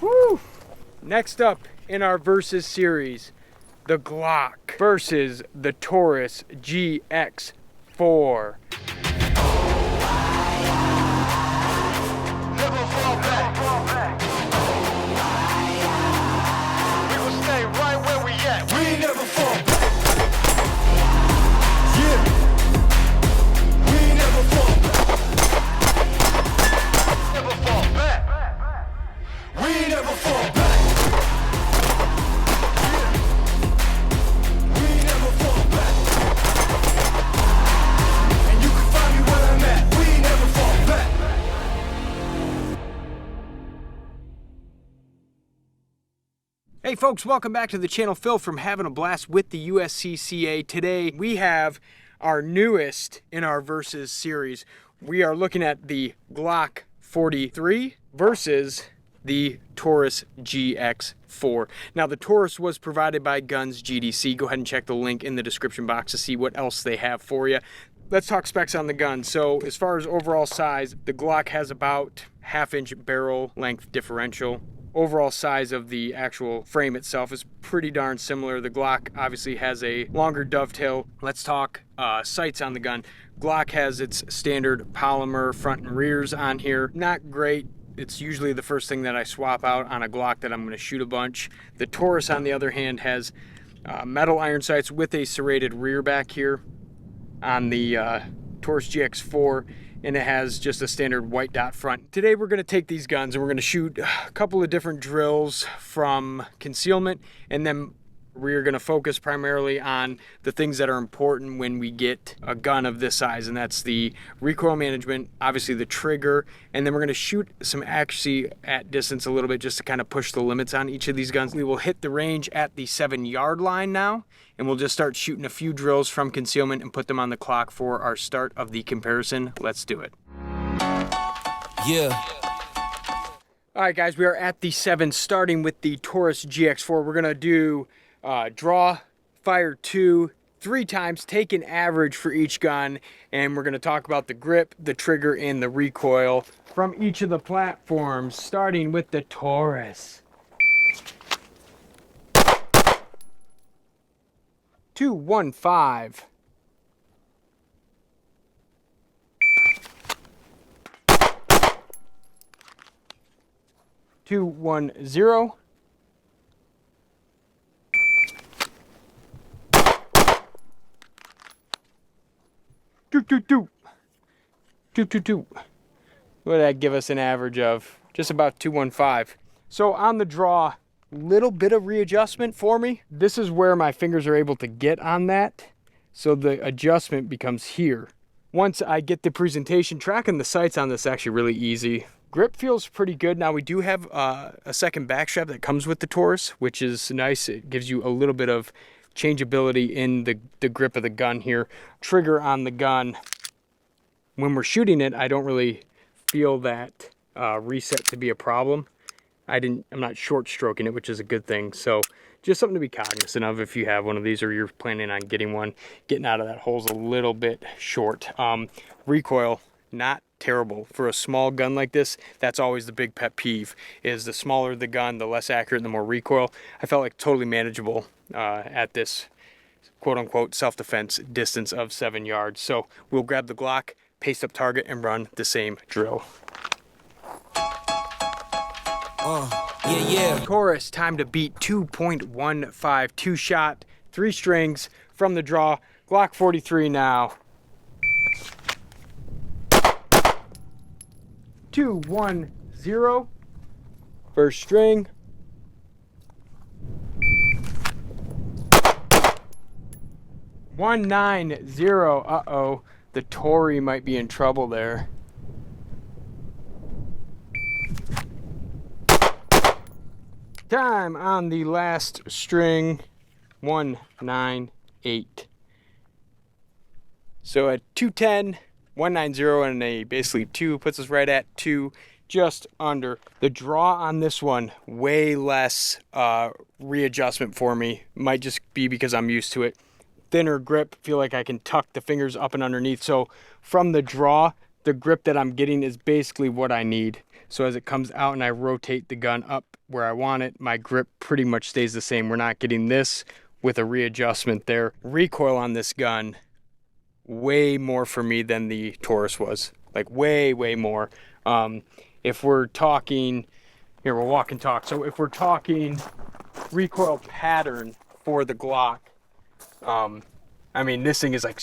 Woo, woo. Next up in our versus series, the Glock versus the Taurus GX4. Never fall back. We will stay right where we at. We ain't never fall back. Yeah. We ain't never fall back. Never fall back. We ain't never fall back. Yeah. We ain't never fall back. And you can find me where I'm at. We ain't never fall back. Hey folks, welcome back to the channel. Phil from Having a Blast with the USCCA. Today we have our newest in our versus series. We are looking at the Glock 43 versus the Taurus GX4. Now the Taurus was provided by Guns GDC. Go ahead and check the link in the description box to see what else they have for you. Let's talk specs on the gun. So as far as overall size, the Glock has about 1/2 inch barrel length differential. Overall size of the actual frame itself is pretty darn similar. The Glock obviously has a longer dovetail. Let's talk sights on the gun. Glock has its standard polymer front and rears on here. Not great. It's usually the first thing that I swap out on a Glock that I'm going to shoot a bunch. The Taurus, on the other hand, has metal iron sights with a serrated rear back here on the Taurus GX4, and it has just a standard white dot front. Today we're going to take these guns and we're going to shoot a couple of different drills from concealment, and then we're going to focus primarily on the things that are important when we get a gun of this size, and that's the recoil management, obviously the trigger, and then we're going to shoot some accuracy at distance a little bit just to kind of push the limits on each of these guns. We will hit the range at the 7-yard line now, and we'll just start shooting a few drills from concealment and put them on the clock for our start of the comparison. Let's do it. Yeah. All right, guys, we are at the 7, starting with the Taurus GX4. We're going to do draw, fire 2, 3 times, take an average for each gun, and we're going to talk about the grip, the trigger, and the recoil from each of the platforms, starting with the Taurus. 215. 210. 222. 222. What did that give us an average of? Just about 215. So on the draw, little bit of readjustment for me. This is where my fingers are able to get on that. So the adjustment becomes here. Once I get the presentation, tracking the sights on this is actually really easy. Grip feels pretty good. Now we do have a second back strap that comes with the Taurus, which is nice. It gives you a little bit of changeability in the grip of the gun here. Trigger on the gun, when we're shooting it, I don't really feel that reset to be a problem. I'm not short stroking it, which is a good thing. So just something to be cognizant of if you have one of these or you're planning on getting one. Getting out of that hole's a little bit short. Recoil, not terrible for a small gun like this. That's always the big pet peeve, is the smaller the gun, the less accurate and the more recoil. I felt like totally manageable at this quote-unquote self-defense distance of 7 yards. So we'll grab the Glock, paste up target, and run the same drill. Yeah. Taurus, time to beat 2.15, 2-shot, 3 strings from the draw. Glock 43 now. 210. First string. 190. Uh-oh. The Tory might be in trouble there. Time on the last string. 198. So at 210, 190 and a basically 2 puts us right at 2, just under. The draw on this one, way less readjustment for me. Might just be because I'm used to it. Thinner grip, feel like I can tuck the fingers up and underneath. So from the draw, the grip that I'm getting is basically what I need. So as it comes out and I rotate the gun up where I want it, my grip pretty much stays the same. We're not getting this with a readjustment there. Recoil on this gun, way more for me than the Taurus was. Like way more. If we're talking, here we'll walk and talk. So if we're talking recoil pattern for the Glock, I mean, this thing is like,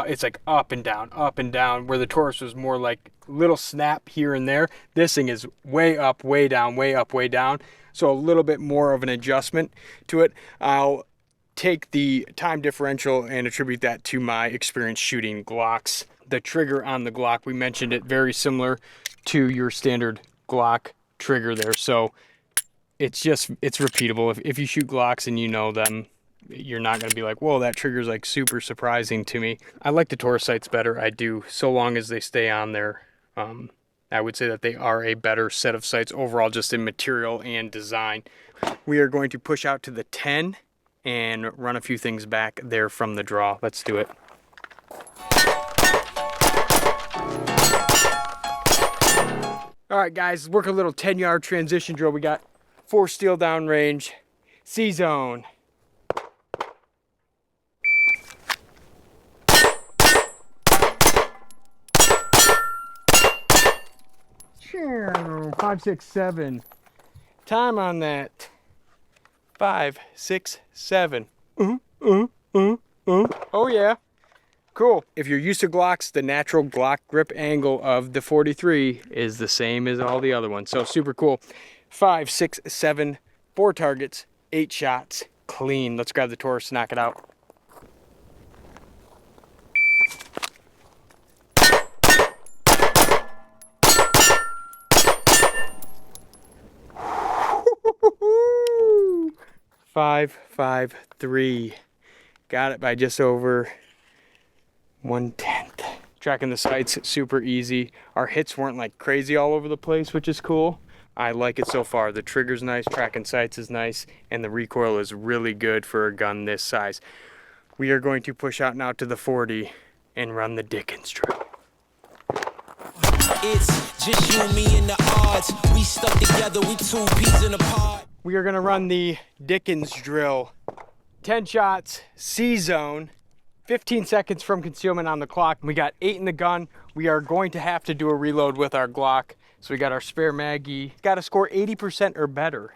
it's like up and down, where the Taurus was more like little snap here and there. This thing is way up, way down, way up, way down. So a little bit more of an adjustment to it. I'll take the time differential and attribute that to my experience shooting Glocks. The trigger on the Glock, we mentioned it, very similar to your standard Glock trigger there. So it's repeatable. If you shoot Glocks and you know them, you're not going to be like, whoa, that trigger's like super surprising to me. I like the Taurus sights better. I do, so long as they stay on there. I would say that they are a better set of sights overall, just in material and design. We are going to push out to the 10 and run a few things back there from the draw. Let's do it. All right, guys, work a little 10-yard transition drill. We got 4 steel down range, C-zone. Sure, 5, 6, 7. Time on that. 5, 6, 7. Oh yeah. Cool. If you're used to Glocks, the natural Glock grip angle of the 43 is the same as all the other ones. So super cool. 5, 6, 7, 4 targets, 8 shots, clean. Let's grab the Taurus, knock it out. Five, 5, 3. Got it by just over 1/10. Tracking the sights, super easy. Our hits weren't like crazy all over the place, which is cool. I like it so far. The trigger's nice, tracking sights is nice, and the recoil is really good for a gun this size. We are going to push out now to the 40 and run the Dickens drill. It's just you and me and the odds. We stuck together, we 2 peas in a pod. We are going to run the Dickens drill. 10 shots, C-zone, 15 seconds from concealment on the clock. We got 8 in the gun. We are going to have to do a reload with our Glock. So we got our spare Maggie. Got to score 80% or better.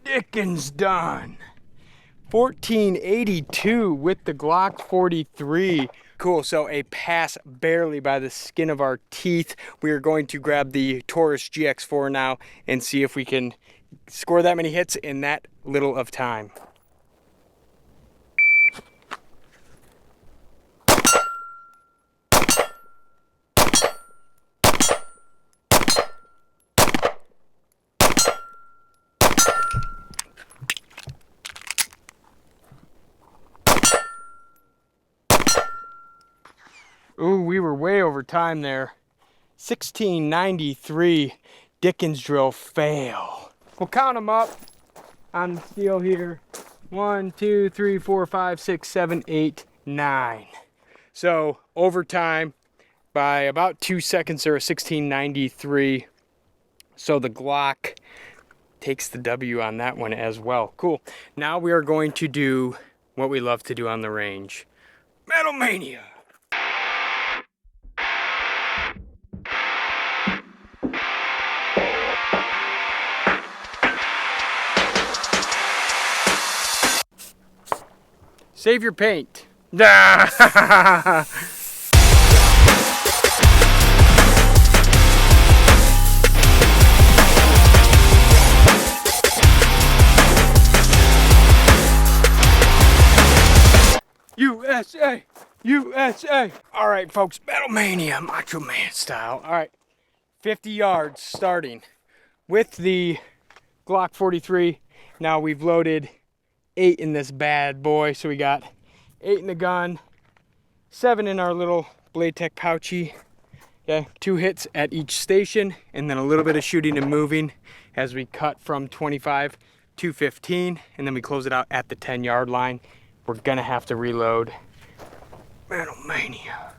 Dickens done. 1482 with the Glock 43. Cool, so a pass barely by the skin of our teeth. We are going to grab the Taurus GX4 now and see if we can score that many hits in that little of time. Ooh, we were way over time there. 1693 Dickens drill fail. We'll count them up on the steel here. 1, 2, 3, 4, 5, 6, 7, 8, 9. So overtime by about 2 seconds there, 1693. So the Glock takes the W on that one as well. Cool. Now we are going to do what we love to do on the range. Metal Mania. Save your paint. USA, USA. All right, folks, Metal Mania, Macho Man style. All right, 50 yards starting with the Glock 43. Now we've loaded 8 in this bad boy, so we got 8 in the gun, 7 in our little Blade Tech pouchy. Okay, 2 hits at each station, and then a little bit of shooting and moving as we cut from 25 to 15, and then we close it out at the 10-yard line. We're gonna have to reload. Man, oh, mania.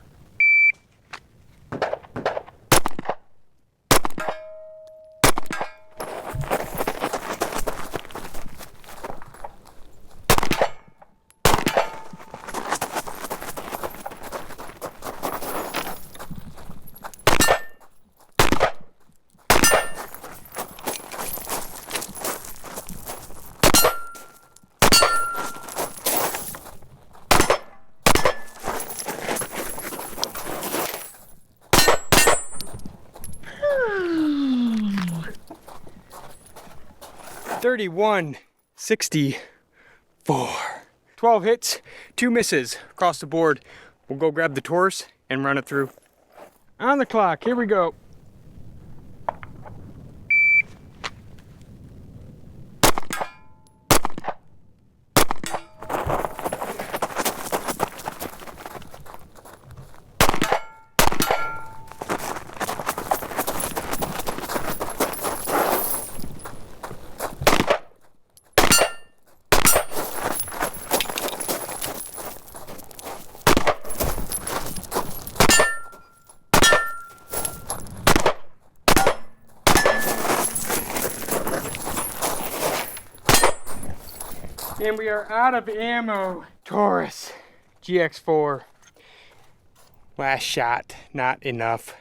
$31.64. 12 hits, 2 misses across the board. We'll go grab the Taurus and run it through. On the clock, here we go. And we are out of ammo. Taurus GX4. Last shot, not enough.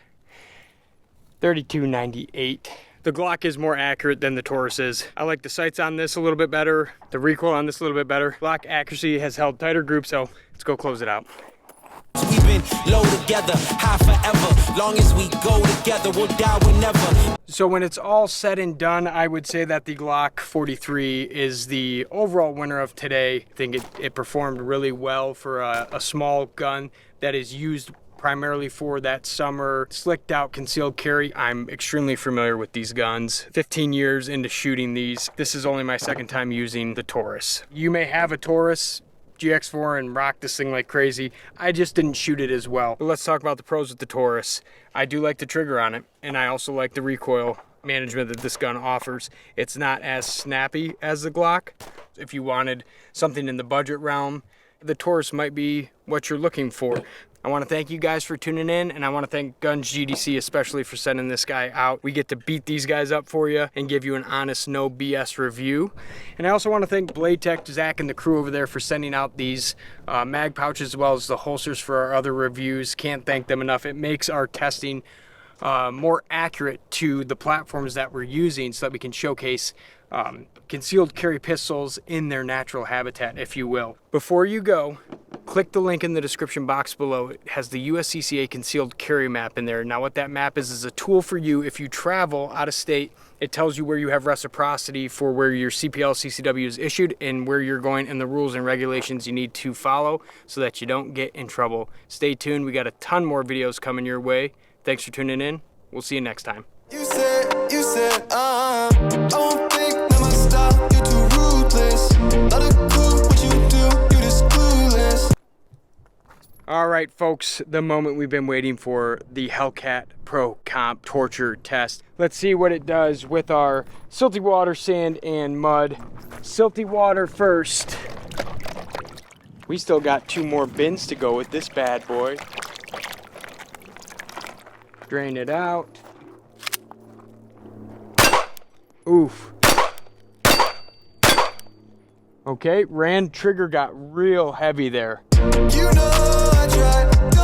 32.98. The Glock is more accurate than the Taurus is. I like the sights on this a little bit better, the recoil on this a little bit better. Glock accuracy has held tighter group, so let's go close it out. We've been low together, high forever. Long as we go together, we'll die whenever. So when it's all said and done, I would say that the Glock 43 is the overall winner of today. I think it performed really well for a small gun that is used primarily for that summer slicked out concealed carry. I'm extremely familiar with these guns. 15 years into shooting these. This is only my second time using the Taurus. You may have a Taurus GX4 and rock this thing like crazy. I just didn't shoot it as well. But let's talk about the pros with the Taurus. I do like the trigger on it, and I also like the recoil management that this gun offers. It's not as snappy as the Glock. If you wanted something in the budget realm, the Taurus might be what you're looking for. I want to thank you guys for tuning in, and I want to thank Guns GDC especially for sending this guy out. We get to beat these guys up for you and give you an honest, no BS review. And I also want to thank Blade Tech, Zach, and the crew over there for sending out these mag pouches as well as the holsters for our other reviews. Can't thank them enough. It makes our testing more accurate to the platforms that we're using so that we can showcase concealed carry pistols in their natural habitat, if you will. Before you go, click the link in the description box below. It has the USCCA concealed carry map in there. Now what that map is a tool for you if you travel out of state. It tells you where you have reciprocity for where your CPL CCW is issued and where you're going and the rules and regulations you need to follow so that you don't get in trouble. Stay tuned. We got a ton more videos coming your way. Thanks for tuning in. We'll see you next time. You said, I won't think that my style, you're too ruthless. Not a clue what you do, you just clueless. All right, folks, the moment we've been waiting for, the Hellcat Pro Comp torture test. Let's see what it does with our silty water, sand, and mud. Silty water first. We still got 2 more bins to go with this bad boy. Drain it out. Oof. Okay, trigger got real heavy there. You know I tried.